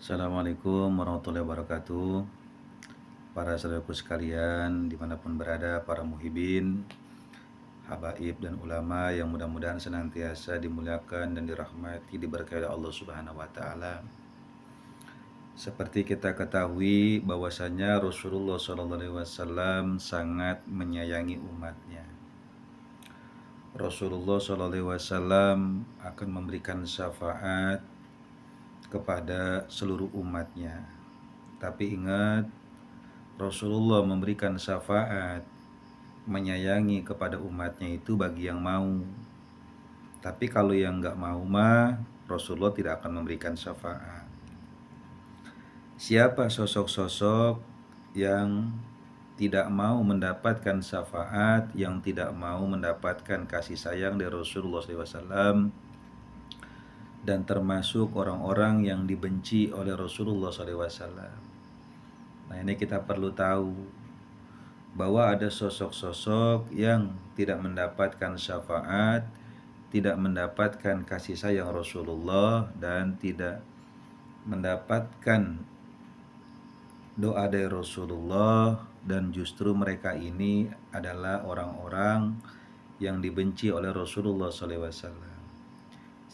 Assalamualaikum warahmatullahi wabarakatuh. Para saudaraku sekalian dimanapun berada, para muhibin, habaib dan ulama yang mudah-mudahan senantiasa dimuliakan dan dirahmati, diberkahi oleh Allah Subhanahu wa taala. Seperti kita ketahui bahwasanya Rasulullah SAW sangat menyayangi umatnya. Rasulullah SAW akan memberikan syafaat kepada seluruh umatnya. Tapi ingat, Rasulullah memberikan syafaat menyayangi kepada umatnya itu bagi yang mau. Tapi kalau yang nggak mau mah Rasulullah tidak akan memberikan syafaat. Siapa sosok-sosok yang tidak mau mendapatkan syafaat, yang tidak mau mendapatkan kasih sayang dari Rasulullah SAW, dan termasuk orang-orang yang dibenci oleh Rasulullah SAW. Nah, ini kita perlu tahu bahwa ada sosok-sosok yang tidak mendapatkan syafaat, tidak mendapatkan kasih sayang Rasulullah, dan tidak mendapatkan doa dari Rasulullah, dan justru mereka ini adalah orang-orang yang dibenci oleh Rasulullah SAW.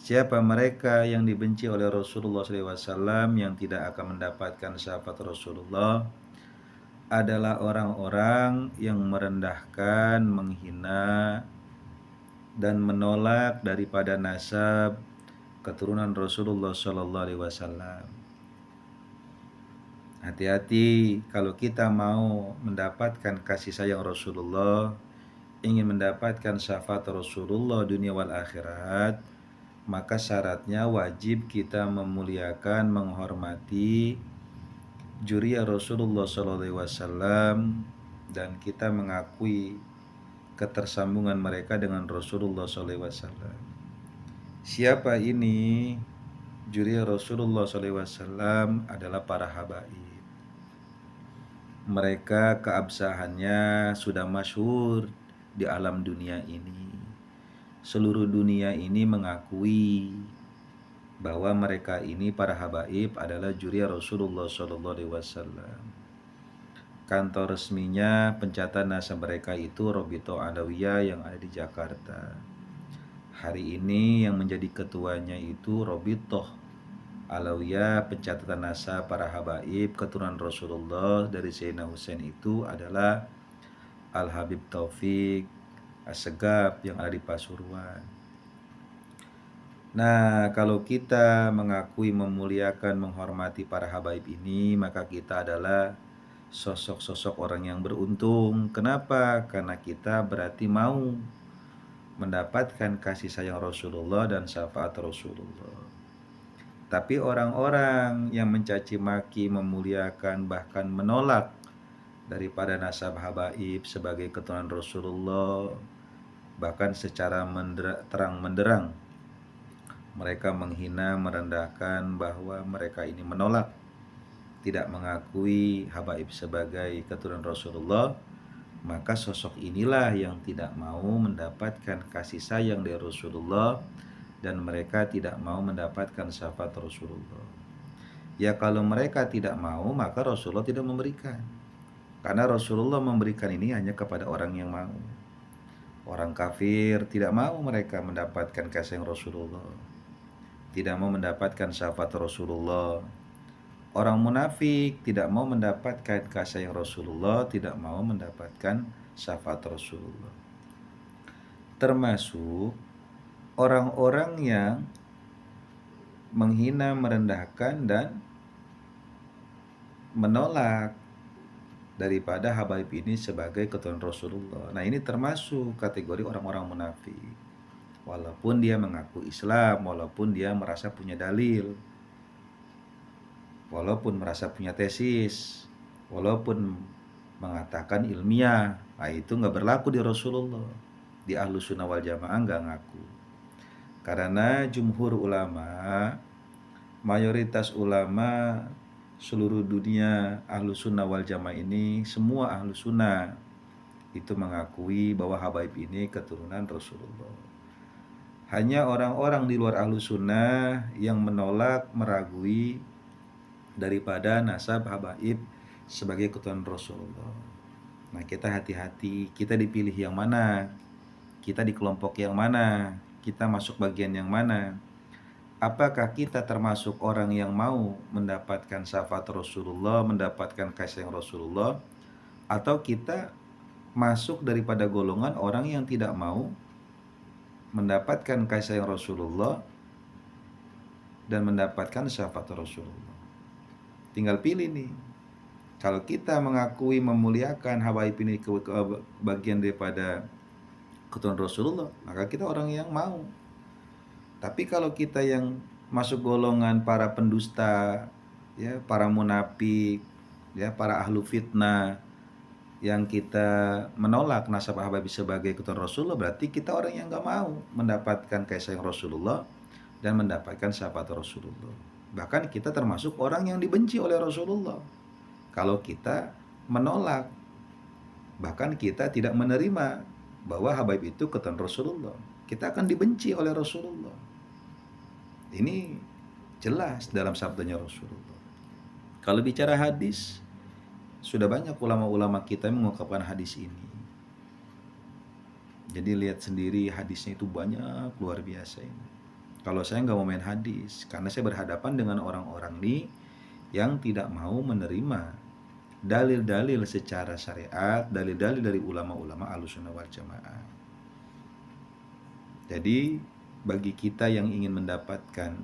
Siapa mereka yang dibenci oleh Rasulullah SAW yang tidak akan mendapatkan syafaat Rasulullah? Adalah orang-orang yang merendahkan, menghina, dan menolak daripada nasab keturunan Rasulullah SAW. Hati-hati kalau kita mau mendapatkan kasih sayang Rasulullah, ingin mendapatkan syafaat Rasulullah dunia wal akhirat, maka syaratnya wajib kita memuliakan, menghormati juriya Rasulullah SAW, dan kita mengakui ketersambungan mereka dengan Rasulullah SAW. Siapa ini? Juriya Rasulullah SAW adalah para habaib. Mereka keabsahannya sudah masyhur di alam dunia ini. Seluruh dunia ini mengakui bahwa mereka ini para habaib adalah juriya Rasulullah SAW. Kantor resminya pencatatan nasab mereka itu Robito Alawiyah yang ada di Jakarta. Hari ini yang menjadi ketuanya itu Robito Alawiyah pencatatan nasab para habaib keturunan Rasulullah dari Sayyidina Husain itu adalah Al Habib Taufik Assegaf yang ada di Pasuruan. Nah, kalau kita mengakui, memuliakan, menghormati para habaib ini, maka kita adalah sosok-sosok orang yang beruntung. Kenapa? Karena kita berarti mau mendapatkan kasih sayang Rasulullah dan syafaat Rasulullah. Tapi orang-orang yang mencaci maki, memuliakan, bahkan menolak daripada nasab habaib sebagai keturunan Rasulullah, bahkan secara terang menderang mereka menghina, merendahkan, bahwa mereka ini menolak, tidak mengakui habaib sebagai keturunan Rasulullah, maka sosok inilah yang tidak mau mendapatkan kasih sayang dari Rasulullah, dan mereka tidak mau mendapatkan syafaat Rasulullah. Ya kalau mereka tidak mau, maka Rasulullah tidak memberikan. Karena Rasulullah memberikan ini hanya kepada orang yang mau. Orang kafir tidak mau mereka mendapatkan kasih sayang Rasulullah, tidak mau mendapatkan syafaat Rasulullah. Orang munafik tidak mau mendapatkan kasih sayang Rasulullah, tidak mau mendapatkan syafaat Rasulullah. Termasuk orang-orang yang menghina, merendahkan, dan menolak daripada habaib ini sebagai keturunan Rasulullah. Nah, ini termasuk kategori orang-orang munafik. Walaupun dia mengaku Islam, walaupun dia merasa punya dalil, walaupun merasa punya tesis, walaupun mengatakan ilmiah, nah itu nggak berlaku di Rasulullah. Di Ahlus Sunnah wal Jamaah nggak ngaku. Karena jumhur ulama, mayoritas ulama seluruh dunia Ahlus Sunnah wal Jamaah ini, semua Ahlus Sunnah itu mengakui bahwa habaib ini keturunan Rasulullah. Hanya orang-orang di luar Ahlus Sunnah yang menolak, meragui, daripada nasab habaib sebagai keturunan Rasulullah. Nah, kita hati-hati, kita dipilih yang mana, kita di kelompok yang mana, kita masuk bagian yang mana. Apakah kita termasuk orang yang mau mendapatkan syafaat Rasulullah, mendapatkan kasih sayang Rasulullah, atau kita masuk daripada golongan orang yang tidak mau mendapatkan kasih sayang Rasulullah dan mendapatkan syafaat Rasulullah. Tinggal pilih nih. Kalau kita mengakui memuliakan habaib ini ke bagian daripada keturunan Rasulullah, maka kita orang yang mau. Tapi kalau kita yang masuk golongan para pendusta, ya, para munafik, ya, para ahlu fitnah, yang kita menolak nasab habaib sebagai keturunan Rasulullah, berarti kita orang yang nggak mau mendapatkan kasih sayang Rasulullah dan mendapatkan syafaat Rasulullah. Bahkan kita termasuk orang yang dibenci oleh Rasulullah. Kalau kita menolak, bahkan kita tidak menerima bahwa habaib itu keturunan Rasulullah, kita akan dibenci oleh Rasulullah. Ini jelas dalam sabdanya Rasulullah. Kalau bicara hadis, sudah banyak ulama-ulama kita yang mengungkapkan hadis ini. Jadi lihat sendiri hadisnya itu banyak, luar biasa ini. Kalau saya nggak mau main hadis, karena saya berhadapan dengan orang-orang nih yang tidak mau menerima dalil-dalil secara syariat, dalil-dalil dari ulama-ulama Ahlussunnah wal Jamaah. Jadi bagi kita yang ingin mendapatkan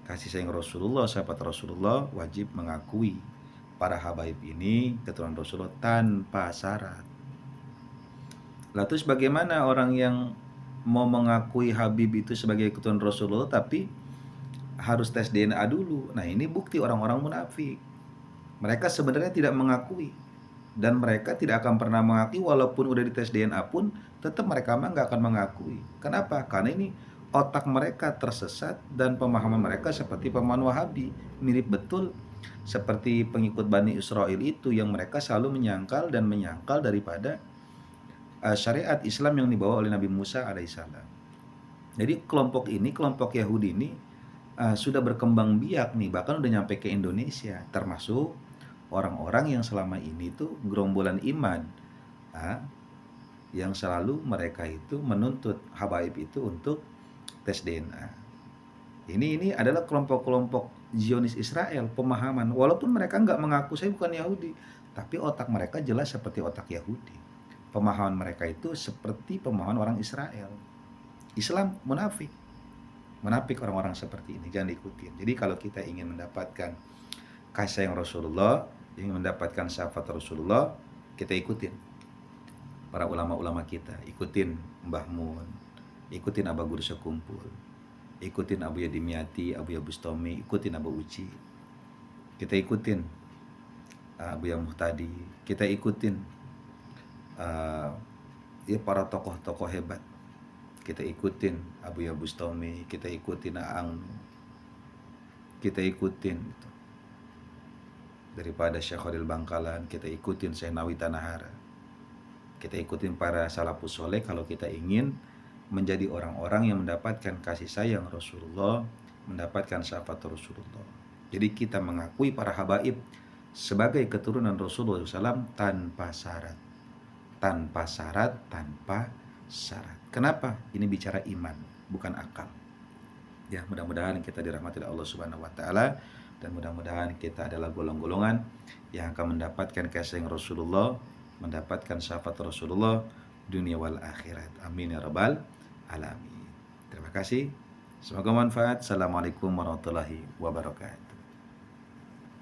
kasih sayang Rasulullah, sahabat Rasulullah, wajib mengakui para habaib ini keturunan Rasulullah tanpa syarat. Lalu terus bagaimana orang yang mau mengakui Habib itu sebagai keturunan Rasulullah tapi harus tes DNA dulu? Nah, ini bukti orang-orang munafik. Mereka sebenarnya tidak mengakui, dan mereka tidak akan pernah mengakui walaupun udah dites DNA pun tetap mereka mah nggak akan mengakui. Kenapa? Karena ini otak mereka tersesat dan pemahaman mereka seperti pemahaman Wahabi, mirip betul seperti pengikut Bani Israel itu yang mereka selalu menyangkal daripada syariat Islam yang dibawa oleh Nabi Musa alaihissalam. Jadi kelompok ini, kelompok Yahudi ini sudah berkembang biak nih, bahkan udah nyampe ke Indonesia, termasuk orang-orang yang selama ini tuh gerombolan iman, yang selalu mereka itu menuntut habaib itu untuk tes DNA. Ini adalah kelompok-kelompok Zionis Israel, pemahaman. Walaupun mereka nggak mengaku saya bukan Yahudi, tapi otak mereka jelas seperti otak Yahudi. Pemahaman mereka itu seperti pemahaman orang Israel. Islam munafik. Munafik orang-orang seperti ini, jangan diikutin. Jadi kalau kita ingin mendapatkan kasih sayang Rasulullah, ingin mendapatkan syafaat Rasulullah, kita ikutin para ulama-ulama kita, ikutin Mbah Mun, ikutin Abah Guru Sekumpul, ikutin Abu Yadimyati, Abu Bustami, ikutin Abu Uci, kita ikutin Abu Yang Muhtadi, kita ikutin ya para tokoh-tokoh hebat, kita ikutin Abu Bustami, kita ikutin Aang, kita ikutin gitu. Daripada Syekh Khalil Bangkalan, kita ikutin Syekh Nawawi Tanahara, kita ikutin para salafus soleh kalau kita ingin menjadi orang-orang yang mendapatkan kasih sayang Rasulullah, mendapatkan syafaat Rasulullah. Jadi kita mengakui para habaib sebagai keturunan Rasulullah SAW tanpa syarat. Tanpa syarat, tanpa syarat. Kenapa? Ini bicara iman, bukan akal. Ya, mudah-mudahan kita dirahmati oleh Allah Subhanahu wa taala, dan mudah-mudahan kita adalah golongan-golongan yang akan mendapatkan kasih sayang Rasulullah, mendapatkan syafaat Rasulullah dunia wal akhirat. Amin ya rabbal alamin. Terima kasih. Semoga manfaat. Assalamualaikum warahmatullahi wabarakatuh.